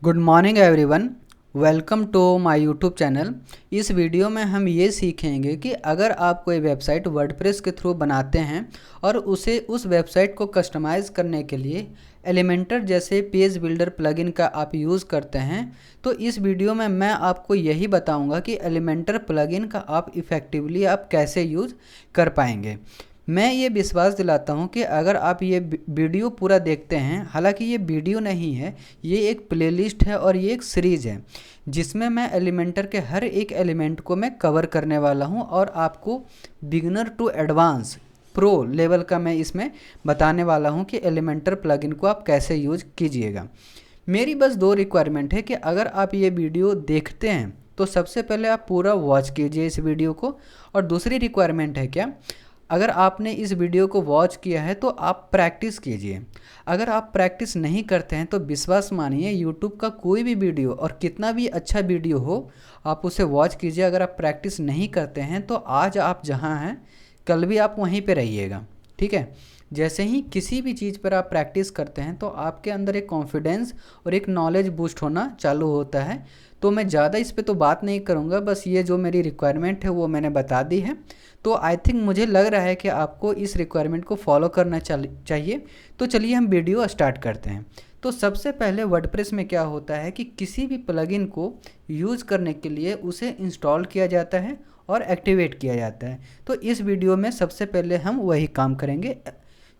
Good morning everyone. Welcome to my YouTube channel. इस video में हम ये सीखेंगे कि अगर आप कोई वेबसाइट वर्डप्रेस के थ्रू बनाते हैं और उस वेबसाइट को कस्टमाइज़ करने के लिए एलिमेंटर जैसे पेज बिल्डर प्लगइन का आप यूज़ करते हैं, तो इस वीडियो में मैं आपको यही बताऊंगा कि एलिमेंटर प्लगइन का आप इफ़ेक्टिवली आप कैसे यूज़ कर पाएंगे। मैं ये विश्वास दिलाता हूँ कि अगर आप ये वीडियो पूरा देखते हैं, हालांकि ये वीडियो नहीं है, ये एक प्लेलिस्ट है और ये एक सीरीज़ है जिसमें मैं एलिमेंटर के हर एक एलिमेंट को मैं कवर करने वाला हूँ और आपको beginner to advance pro level का मैं इसमें बताने वाला हूँ कि एलिमेंटर प्लगइन को आप कैसे यूज कीजिएगा। मेरी बस दो रिक्वायरमेंट है कि अगर आप ये वीडियो देखते हैं तो सबसे पहले आप पूरा वॉच कीजिए इस वीडियो को, और दूसरी रिक्वायरमेंट है क्या, अगर आपने इस वीडियो को वॉच किया है तो आप प्रैक्टिस कीजिए। अगर आप प्रैक्टिस नहीं करते हैं तो विश्वास मानिए यूट्यूब का कोई भी वीडियो और कितना भी अच्छा वीडियो हो आप उसे वॉच कीजिए, अगर आप प्रैक्टिस नहीं करते हैं तो आज आप जहां हैं कल भी आप वहीं पे रहिएगा। ठीक है, जैसे ही किसी भी चीज़ पर आप प्रैक्टिस करते हैं तो आपके अंदर एक कॉन्फिडेंस और एक नॉलेज बूस्ट होना चालू होता है। तो मैं ज़्यादा इस पे तो बात नहीं करूँगा, बस ये जो मेरी रिक्वायरमेंट है वो मैंने बता दी है। तो आई थिंक मुझे लग रहा है कि आपको इस रिक्वायरमेंट को फॉलो करना चाहिए। तो चलिए हम वीडियो स्टार्ट करते हैं। तो सबसे पहले वर्डप्रेस में क्या होता है कि किसी भी प्लगइन को यूज़ करने के लिए उसे इंस्टॉल किया जाता है और एक्टिवेट किया जाता है। तो इस वीडियो में सबसे पहले हम वही काम करेंगे,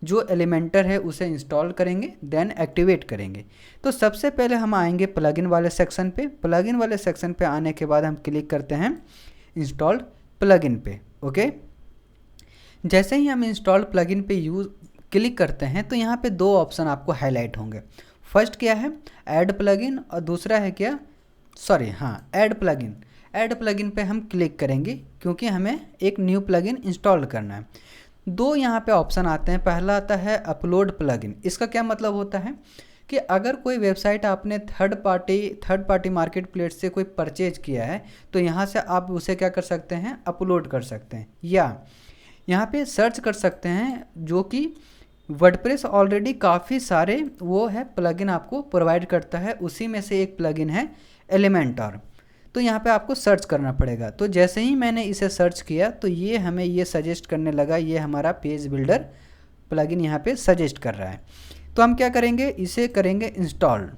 जो एलिमेंटर है उसे इंस्टॉल करेंगे देन एक्टिवेट करेंगे। तो सबसे पहले हम आएंगे प्लगइन वाले सेक्शन पे। प्लगइन वाले सेक्शन पे आने के बाद हम क्लिक करते हैं इंस्टॉल्ड प्लगइन पे। ओके, जैसे ही हम इंस्टॉल्ड प्लगइन पे यूज क्लिक करते हैं तो यहाँ पे दो ऑप्शन आपको हाईलाइट होंगे। फर्स्ट क्या है, ऐड प्लगइन, और दूसरा है क्या, ऐड प्लगइन। ऐड प्लगइन पे हम क्लिक करेंगे क्योंकि हमें एक न्यू प्लगइन इंस्टॉल करना है। दो यहाँ पे ऑप्शन आते हैं। पहला आता है अपलोड प्लगइन। इसका क्या मतलब होता है कि अगर कोई वेबसाइट आपने थर्ड पार्टी मार्केट प्लेस से कोई परचेज किया है तो यहाँ से आप उसे क्या कर सकते हैं, अपलोड कर सकते हैं, या यहाँ पे सर्च कर सकते हैं, जो कि वर्डप्रेस ऑलरेडी काफ़ी सारे वो है प्लगइन आपको प्रोवाइड करता है। उसी में से एक प्लगइन है एलिमेंटर। तो यहाँ पे आपको सर्च करना पड़ेगा। तो जैसे ही मैंने इसे सर्च किया तो ये हमें ये सजेस्ट करने लगा, ये हमारा पेज बिल्डर प्लगइन यहाँ पे सजेस्ट कर रहा है। तो हम क्या करेंगे, इसे करेंगे इंस्टॉल।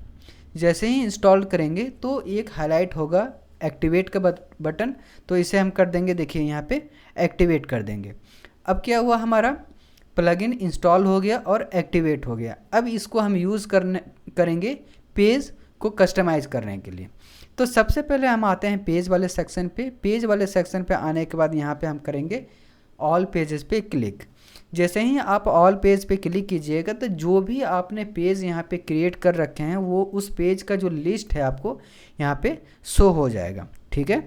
जैसे ही इंस्टॉल करेंगे तो एक हाईलाइट होगा एक्टिवेट का बटन, तो इसे हम कर देंगे, देखिए यहाँ पे एक्टिवेट कर देंगे। अब क्या हुआ, हमारा प्लगइन इंस्टॉल हो गया और एक्टिवेट हो गया। अब इसको हम यूज़ करेंगे पेज को कस्टमाइज़ करने के लिए। तो सबसे पहले हम आते हैं पेज वाले सेक्शन पे। पेज वाले सेक्शन पे आने के बाद यहाँ पे हम करेंगे ऑल पेजेस पे क्लिक। जैसे ही आप ऑल पेज पे क्लिक कीजिएगा तो जो भी आपने पेज यहाँ पे क्रिएट कर रखे हैं वो उस पेज का जो लिस्ट है आपको यहाँ पे शो हो जाएगा। ठीक है,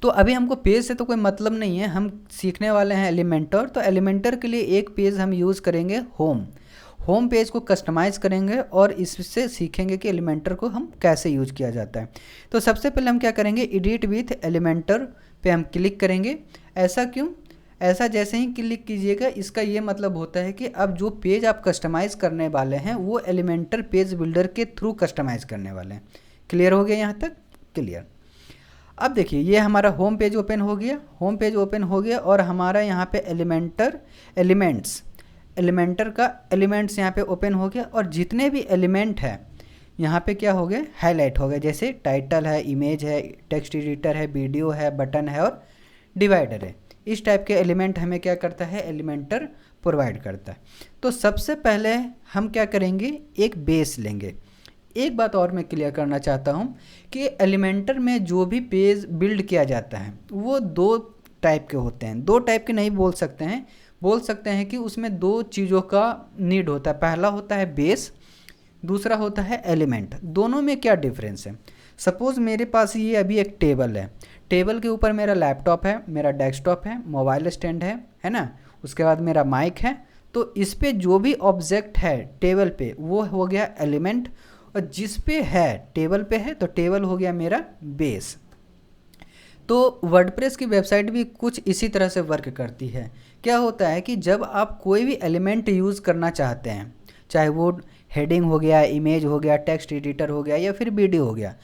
तो अभी हमको पेज से तो कोई मतलब नहीं है, हम सीखने वाले हैं एलिमेंटर। तो एलिमेंटर के लिए एक पेज हम यूज़ करेंगे होम पेज को कस्टमाइज़ करेंगे और इससे सीखेंगे कि एलिमेंटर को हम कैसे यूज किया जाता है। तो सबसे पहले हम क्या करेंगे, एडिट विथ एलिमेंटर पे हम क्लिक करेंगे। ऐसा क्यों, ऐसा जैसे ही क्लिक कीजिएगा इसका ये मतलब होता है कि अब जो पेज आप कस्टमाइज़ करने वाले हैं वो एलिमेंटर पेज बिल्डर के थ्रू कस्टमाइज़ करने वाले हैं। क्लियर हो गया यहाँ तक? क्लियर। अब देखिए ये हमारा होम पेज ओपन हो गया, और हमारा यहाँ पे एलिमेंटर का एलिमेंट्स यहाँ पे ओपन हो गया, और जितने भी एलिमेंट है यहाँ पे क्या हो गए, हाईलाइट हो गए। जैसे टाइटल है, इमेज है, टेक्स्ट एडिटर है, वीडियो है, बटन है और डिवाइडर है। इस टाइप के एलिमेंट हमें क्या करता है, एलिमेंटर प्रोवाइड करता है। तो सबसे पहले हम क्या करेंगे, एक बेस लेंगे। एक बात और मैं क्लियर करना चाहता हूँ कि एलिमेंटर में जो भी पेज बिल्ड किया जाता है वो दो टाइप के होते हैं। दो टाइप के नहीं बोल सकते हैं कि उसमें दो चीज़ों का नीड होता है। पहला होता है बेस, दूसरा होता है एलिमेंट। दोनों में क्या डिफरेंस है, सपोज़ मेरे पास ये अभी एक टेबल है, टेबल के ऊपर मेरा लैपटॉप है, मेरा डेस्कटॉप है, मोबाइल स्टैंड है ना, उसके बाद मेरा माइक है। तो इस पे जो भी ऑब्जेक्ट है टेबल पे वो हो गया एलिमेंट, और जिस पे है टेबल पे है तो टेबल हो गया मेरा बेस। तो वर्डप्रेस की वेबसाइट भी कुछ इसी तरह से वर्क करती है। क्या होता है कि जब आप कोई भी एलिमेंट यूज़ करना चाहते हैं, चाहे वो हेडिंग हो गया, इमेज हो गया, टेक्स्ट एडिटर हो गया या फिर वीडियो हो गया,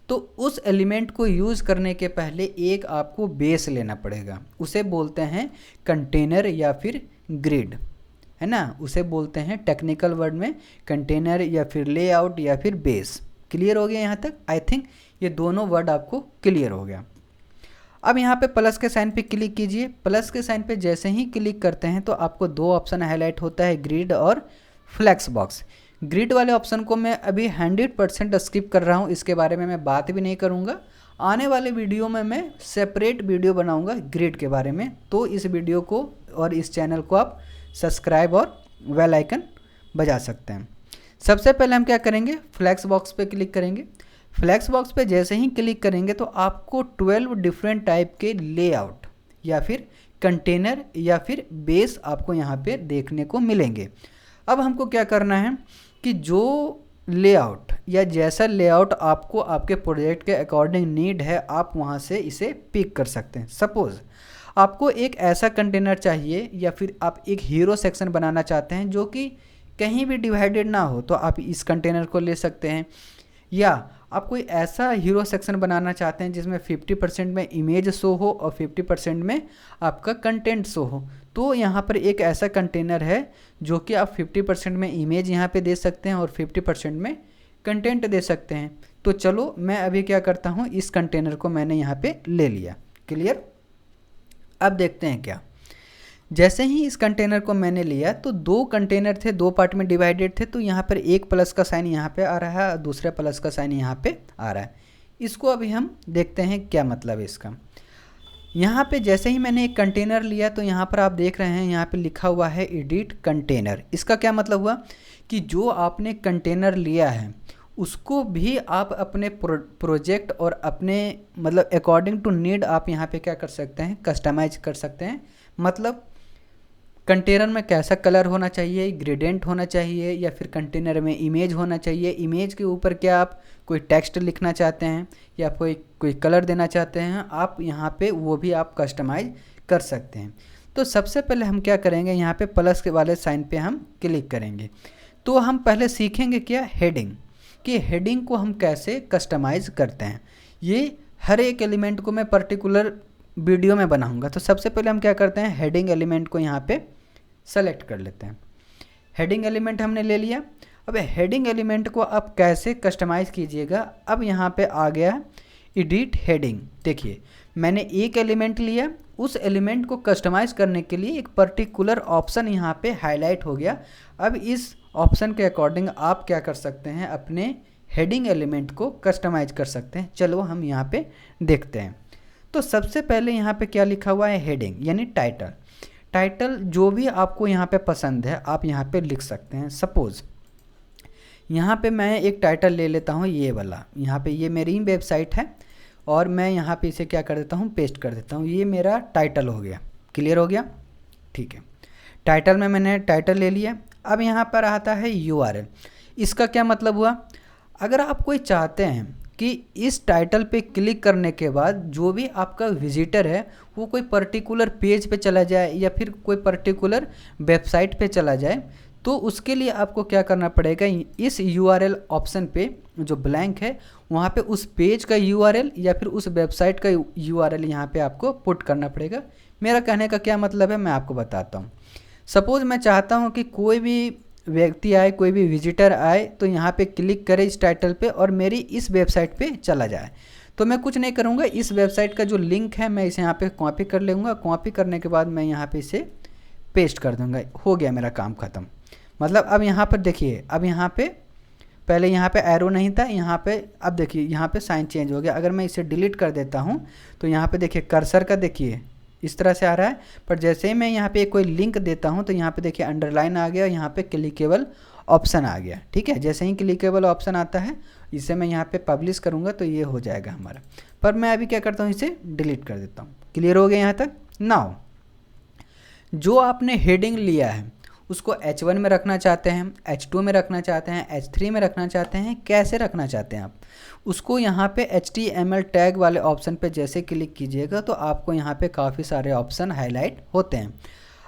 तो उस एलिमेंट को यूज़ करने के पहले एक आपको बेस लेना पड़ेगा। उसे बोलते हैं कंटेनर या फिर ग्रिड, है ना। उसे बोलते हैं टेक्निकल वर्ड में कंटेनर या फिर लेआउट या फिर बेस। क्लियर हो गया यहाँ तक? आई थिंक ये दोनों वर्ड आपको क्लियर हो गया। अब यहाँ पे प्लस के साइन पे क्लिक कीजिए। प्लस के साइन पे जैसे ही क्लिक करते हैं तो आपको दो ऑप्शन हाईलाइट होता है, ग्रिड और फ्लेक्स बॉक्स। ग्रिड वाले ऑप्शन को मैं अभी 100% स्किप कर रहा हूँ, इसके बारे में मैं बात भी नहीं करूँगा। आने वाले वीडियो में मैं सेपरेट वीडियो बनाऊँगा ग्रिड के बारे में, तो इस वीडियो को और इस चैनल को आप सब्सक्राइब और बेल आइकन बजा सकते हैं। सबसे पहले हम क्या करेंगे, फ्लेक्स बॉक्स पे क्लिक करेंगे। फ्लेक्स बॉक्स पे जैसे ही क्लिक करेंगे तो आपको 12 डिफरेंट टाइप के लेआउट या फिर कंटेनर या फिर बेस आपको यहाँ पे देखने को मिलेंगे। अब हमको क्या करना है कि जो लेआउट या जैसा लेआउट आपको आपके प्रोजेक्ट के अकॉर्डिंग नीड है, आप वहाँ से इसे पिक कर सकते हैं। सपोज़ आपको एक ऐसा कंटेनर चाहिए या फिर आप एक हीरो सेक्शन बनाना चाहते हैं जो कि कहीं भी डिवाइडेड ना हो, तो आप इस कंटेनर को ले सकते हैं। या आप कोई ऐसा हीरो सेक्शन बनाना चाहते हैं जिसमें 50% में इमेज शो हो और 50% में आपका कंटेंट शो हो, तो यहाँ पर एक ऐसा कंटेनर है जो कि आप 50% में इमेज यहाँ पे दे सकते हैं और 50% में कंटेंट दे सकते हैं। तो चलो मैं अभी क्या करता हूँ, इस कंटेनर को मैंने यहाँ पे ले लिया। क्लियर? अब देखते हैं क्या। जैसे ही इस कंटेनर को मैंने लिया तो दो कंटेनर थे, दो पार्ट में डिवाइडेड थे, तो यहाँ पर एक प्लस का साइन यहाँ पे आ रहा है और दूसरा प्लस का साइन यहाँ पे आ रहा है। इसको अभी हम देखते हैं क्या मतलब है इसका। यहाँ पे जैसे ही मैंने एक कंटेनर लिया तो यहाँ पर आप देख रहे हैं यहाँ पे लिखा हुआ है एडिट कंटेनर। इसका क्या मतलब हुआ कि जो आपने कंटेनर लिया है उसको भी आप अपने प्रोजेक्ट और अपने मतलब अकॉर्डिंग टू नीड आप यहाँ पे क्या कर सकते हैं, कस्टमाइज कर सकते हैं। मतलब कंटेनर में कैसा कलर होना चाहिए, ग्रेडियंट होना चाहिए या फिर कंटेनर में इमेज होना चाहिए, इमेज के ऊपर क्या आप कोई टेक्स्ट लिखना चाहते हैं या कोई कलर देना चाहते हैं, आप यहाँ पे वो भी आप कस्टमाइज कर सकते हैं। तो सबसे पहले हम क्या करेंगे, यहाँ पे प्लस के वाले साइन पे हम क्लिक करेंगे। तो हम पहले सीखेंगे क्या, हेडिंग, कि हेडिंग को हम कैसे कस्टमाइज करते हैं। ये हर एक एलिमेंट को मैं पर्टिकुलर वीडियो में बनाऊंगा। तो सबसे पहले हम क्या करते हैं, हेडिंग एलिमेंट को यहाँ पे सेलेक्ट कर लेते हैं। हेडिंग एलिमेंट हमने ले लिया। अब हेडिंग एलिमेंट को आप कैसे कस्टमाइज़ कीजिएगा, अब यहाँ पे आ गया एडिट हेडिंग। देखिए मैंने एक एलिमेंट लिया, उस एलिमेंट को कस्टमाइज़ करने के लिए एक पर्टिकुलर ऑप्शन यहाँ पे हाईलाइट हो गया। अब इस ऑप्शन के अकॉर्डिंग आप क्या कर सकते हैं, अपने हेडिंग एलिमेंट को कस्टमाइज कर सकते हैं। चलो हम यहाँ पे देखते हैं। तो सबसे पहले यहाँ पे क्या लिखा हुआ है, हेडिंग यानी टाइटल। टाइटल जो भी आपको यहाँ पे पसंद है आप यहाँ पे लिख सकते हैं। सपोज़ यहाँ पे मैं एक टाइटल ले लेता हूँ, ये वाला। यहाँ पे ये मेरी वेबसाइट है और मैं यहाँ पे इसे क्या कर देता हूँ, पेस्ट कर देता हूँ। ये मेरा टाइटल हो गया। क्लियर हो गया? ठीक है, टाइटल में मैंने टाइटल ले लिया। अब यहाँ पर आता है URL। इसका क्या मतलब हुआ, अगर आप कोई चाहते हैं कि इस टाइटल पे क्लिक करने के बाद जो भी आपका विजिटर है वो कोई पर्टिकुलर पेज पे चला जाए या फिर कोई पर्टिकुलर वेबसाइट पे चला जाए, तो उसके लिए आपको क्या करना पड़ेगा, इस URL ऑप्शन पे जो ब्लैंक है वहाँ पे उस पेज का URL या फिर उस वेबसाइट का URL यहाँ पे आपको पुट करना पड़ेगा। मेरा कहने का क्या मतलब है मैं आपको बताता हूँ। सपोज़ मैं चाहता हूँ कि कोई भी व्यक्ति आए, कोई भी विजिटर आए तो यहाँ पे क्लिक करे इस टाइटल पे और मेरी इस वेबसाइट पे चला जाए, तो मैं कुछ नहीं करूँगा, इस वेबसाइट का जो लिंक है मैं इसे यहाँ पे कॉपी कर लूँगा। कॉपी करने के बाद मैं यहाँ पे इसे पेस्ट कर दूँगा। हो गया मेरा काम ख़त्म। मतलब अब यहाँ पर देखिए, अब यहाँ पे पहले यहाँ पे एरो नहीं था, यहाँ पे अब देखिए यहाँ पे साइन चेंज हो गया। अगर मैं इसे डिलीट कर देता हूँ तो यहाँ पे देखिए कर्सर का देखिए इस तरह से आ रहा है, पर जैसे ही मैं यहाँ पे कोई लिंक देता हूँ तो यहाँ पे देखिए अंडरलाइन आ गया, यहाँ पे क्लिकेबल ऑप्शन आ गया। ठीक है, जैसे ही क्लिकेबल ऑप्शन आता है इसे मैं यहाँ पे पब्लिश करूँगा तो ये हो जाएगा हमारा। पर मैं अभी क्या करता हूँ, इसे डिलीट कर देता हूँ। क्लियर हो गया यहाँ तक? नाउ जो आपने हेडिंग लिया है उसको H1 में रखना चाहते हैं, H2 में रखना चाहते हैं, H3 में रखना चाहते हैं, कैसे रखना चाहते हैं आप उसको यहाँ पे HTML टैग वाले ऑप्शन पे जैसे क्लिक कीजिएगा तो आपको यहाँ पे काफ़ी सारे ऑप्शन हाईलाइट होते हैं।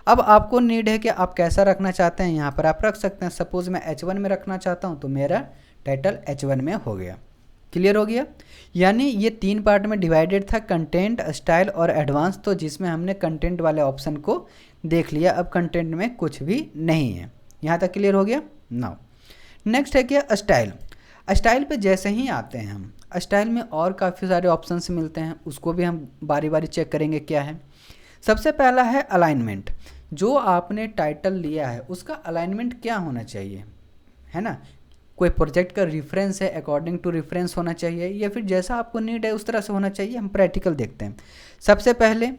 अब आपको नीड है कि आप कैसा रखना चाहते हैं, यहाँ पर आप रख सकते हैं। सपोज मैं H1 में रखना चाहता हूँ तो मेरा टाइटल H1 में हो गया। क्लियर हो गया। यानी ये 3 पार्ट में डिवाइडेड था, कंटेंट, स्टाइल और एडवांस। तो जिसमें हमने कंटेंट वाले ऑप्शन को देख लिया, अब कंटेंट में कुछ भी नहीं है। यहाँ तक क्लियर हो गया। नाउ नेक्स्ट है क्या, स्टाइल। स्टाइल पे जैसे ही आते हैं हम, स्टाइल में और काफ़ी सारे ऑप्शंस मिलते हैं, उसको भी हम बारी बारी चेक करेंगे क्या है। सबसे पहला है अलाइनमेंट। जो आपने टाइटल लिया है उसका अलाइनमेंट क्या होना चाहिए, है ना। कोई प्रोजेक्ट का रेफरेंस है, अकॉर्डिंग टू रेफरेंस होना चाहिए, या फिर जैसा आपको नीड है उस तरह से होना चाहिए। हम प्रैक्टिकल देखते हैं। सबसे पहले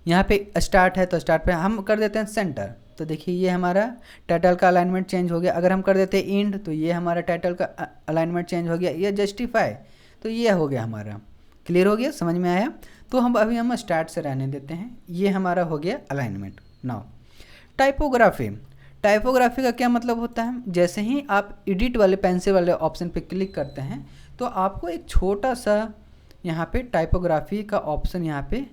यहाँ पे स्टार्ट है तो स्टार्ट पे हम कर देते हैं सेंटर। तो देखिए ये हमारा टाइटल का अलाइनमेंट चेंज हो गया। अगर हम कर देते हैं एंड तो ये हमारा टाइटल का अलाइनमेंट चेंज हो गया। ये जस्टिफाई तो ये हो गया हमारा। क्लियर हो गया, समझ में आया। तो हम स्टार्ट से रहने देते हैं। ये हमारा हो गया अलाइनमेंट। Now typography. टाइपोग्राफी का क्या मतलब होता है, जैसे ही आप एडिट वाले पेंसिल वाले ऑप्शन पे क्लिक करते हैं तो आपको एक छोटा सा यहाँ पे टाइपोग्राफी का ऑप्शन यहाँ पे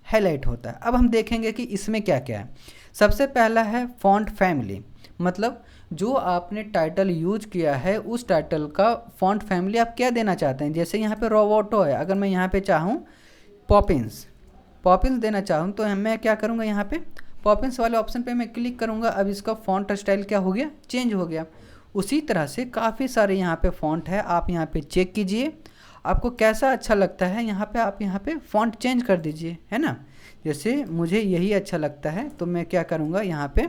हाईलाइट होता है। अब हम देखेंगे कि इसमें क्या क्या है। सबसे पहला है फॉन्ट फैमिली, मतलब जो आपने टाइटल यूज किया है उस टाइटल का फॉन्ट फैमिली आप क्या देना चाहते हैं। जैसे यहाँ पे रोबोटो है, अगर मैं यहाँ पे चाहूँ पॉपिंस देना चाहूँ तो मैं क्या करूँगा, यहाँ पे पॉपिंस वाले ऑप्शन पे मैं क्लिक करूँगा। अब इसका फॉन्ट स्टाइल क्या हो गया, चेंज हो गया। उसी तरह से काफ़ी सारे यहाँ पे फॉन्ट है, आप यहाँ पे चेक कीजिए आपको कैसा अच्छा लगता है। यहाँ पे आप यहाँ पे फॉन्ट चेंज कर दीजिए, है ना। जैसे मुझे यही अच्छा लगता है तो मैं क्या करूँगा, यहाँ पे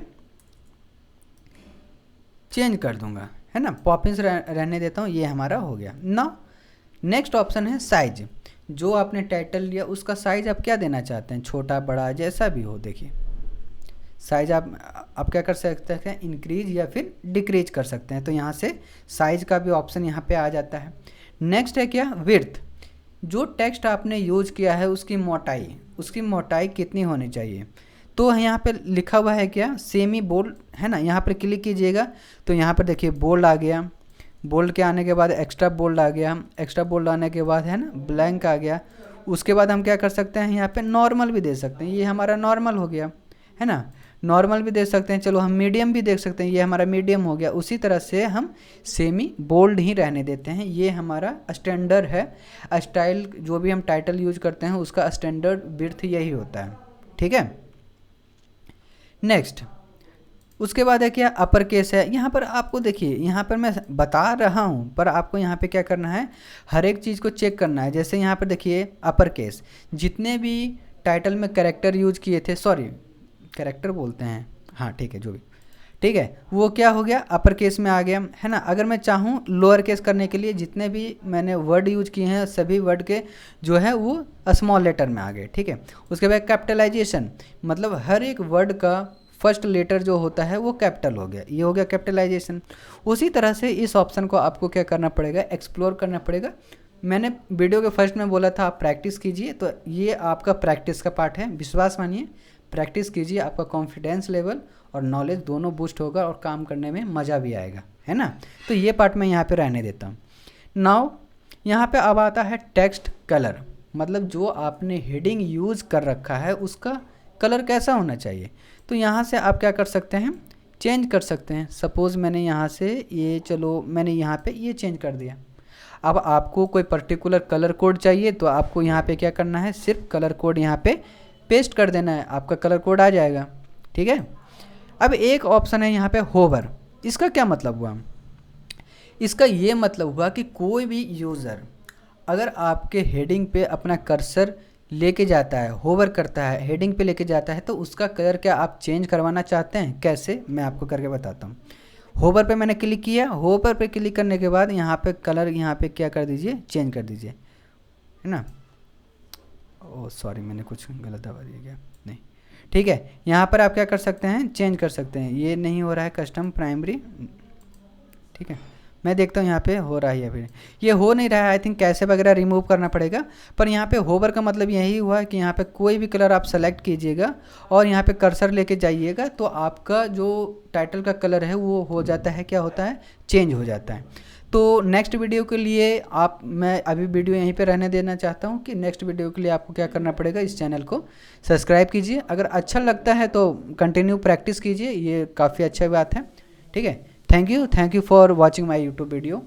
चेंज कर दूँगा, है ना। पॉपिंस रहने देता हूँ, ये हमारा हो गया। ना नेक्स्ट ऑप्शन है साइज। जो आपने टाइटल लिया उसका साइज आप क्या देना चाहते हैं, छोटा बड़ा जैसा भी हो। देखिए साइज आप क्या कर सकते हैं, इंक्रीज या फिर डिक्रीज कर सकते हैं। तो यहाँ से साइज का भी ऑप्शन यहाँ पे आ जाता है। नेक्स्ट है क्या, विड्थ। जो टेक्स्ट आपने यूज किया है उसकी मोटाई कितनी होनी चाहिए। तो यहाँ पे लिखा हुआ है क्या, सेमी बोल्ड, है ना। यहाँ पर क्लिक कीजिएगा तो यहाँ पर देखिए बोल्ड आ गया। बोल्ड के आने के बाद एक्स्ट्रा बोल्ड आ गया। एक्स्ट्रा बोल्ड आने के बाद है ना ब्लैंक आ गया। उसके बाद हम क्या कर सकते हैं, यहाँ पे नॉर्मल भी दे सकते हैं। ये हमारा नॉर्मल हो गया, है ना। नॉर्मल भी दे सकते हैं, चलो हम मीडियम भी देख सकते हैं। ये हमारा मीडियम हो गया। उसी तरह से हम सेमी बोल्ड ही रहने देते हैं। ये हमारा स्टैंडर्ड है। स्टाइल जो भी हम टाइटल यूज करते हैं उसका स्टैंडर्ड विड्थ यही होता है, ठीक है। नेक्स्ट उसके बाद है क्या, अपर केस है। यहाँ पर आपको देखिए, यहाँ पर मैं बता रहा हूँ पर आपको यहाँ पे क्या करना है, हर एक चीज़ को चेक करना है। जैसे यहाँ पर देखिए अपर केस, जितने भी टाइटल में कैरेक्टर यूज किए थे, सॉरी कैरेक्टर बोलते हैं, हाँ ठीक है, जो भी ठीक है, वो क्या हो गया, अपर केस में आ गया, है ना। अगर मैं चाहूँ लोअर केस करने के लिए, जितने भी मैंने वर्ड यूज किए हैं सभी वर्ड के जो है वो स्मॉल लेटर में आ गए, ठीक है। उसके बाद कैपिटलाइजेशन, मतलब हर एक वर्ड का फर्स्ट लेटर जो होता है वो कैपिटल हो गया, ये हो गया कैपिटलाइजेशन। उसी तरह से इस ऑप्शन को आपको क्या करना पड़ेगा, एक्सप्लोर करना पड़ेगा। मैंने वीडियो के फर्स्ट में बोला था आप प्रैक्टिस कीजिए, तो ये आपका प्रैक्टिस का पार्ट है। विश्वास मानिए, प्रैक्टिस कीजिए, आपका कॉन्फिडेंस लेवल और नॉलेज दोनों बूस्ट होगा और काम करने में मज़ा भी आएगा, है ना। तो ये पार्ट मैं यहाँ पे रहने देता हूँ। नाउ यहाँ पे अब आता है टेक्स्ट कलर, मतलब जो आपने हेडिंग यूज़ कर रखा है उसका कलर कैसा होना चाहिए। तो यहाँ से आप क्या कर सकते हैं, चेंज कर सकते हैं। सपोज़ मैंने यहाँ से ये, चलो मैंने यहाँ पे ये चेंज कर दिया। अब आपको कोई पर्टिकुलर कलर कोड चाहिए तो आपको यहाँ पे क्या करना है, सिर्फ कलर कोड यहाँ पे पेस्ट कर देना है, आपका कलर कोड आ जाएगा, ठीक है। अब एक ऑप्शन है यहाँ पे होवर। इसका क्या मतलब हुआ, इसका ये मतलब हुआ कि कोई भी यूज़र अगर आपके हेडिंग पे अपना कर्सर लेके जाता है, होवर करता है, हेडिंग पे लेके जाता है, तो उसका कलर क्या आप चेंज करवाना चाहते हैं। कैसे, मैं आपको करके बताता हूँ। होवर पे मैंने क्लिक किया, होवर पे क्लिक करने के बाद यहाँ पे कलर यहाँ पे क्या कर दीजिए, चेंज कर दीजिए, है ना। ओह सॉरी, मैंने कुछ गलत दबा दिया क्या, नहीं ठीक है। यहाँ पर आप क्या कर सकते हैं, चेंज कर सकते हैं। ये नहीं हो रहा है कस्टम प्राइमरी, ठीक है, मैं देखता हूँ यहाँ पे हो रहा है या फिर ये हो नहीं रहा है। आई थिंक कैसे वगैरह रिमूव करना पड़ेगा। पर यहाँ पे होवर का मतलब यही हुआ कि यहाँ पे कोई भी कलर आप सेलेक्ट कीजिएगा और यहाँ पे कर्सर लेके जाइएगा तो आपका जो टाइटल का कलर है वो हो जाता है, क्या होता है, चेंज हो जाता है। तो नेक्स्ट वीडियो के लिए मैं अभी वीडियो यहीं पे रहने देना चाहता हूँ कि नेक्स्ट वीडियो के लिए आपको क्या करना पड़ेगा, इस चैनल को सब्सक्राइब कीजिए। अगर अच्छा लगता है तो कंटिन्यू प्रैक्टिस कीजिए, ये काफ़ी अच्छा बात है। ठीक है, thank you for watching my YouTube video.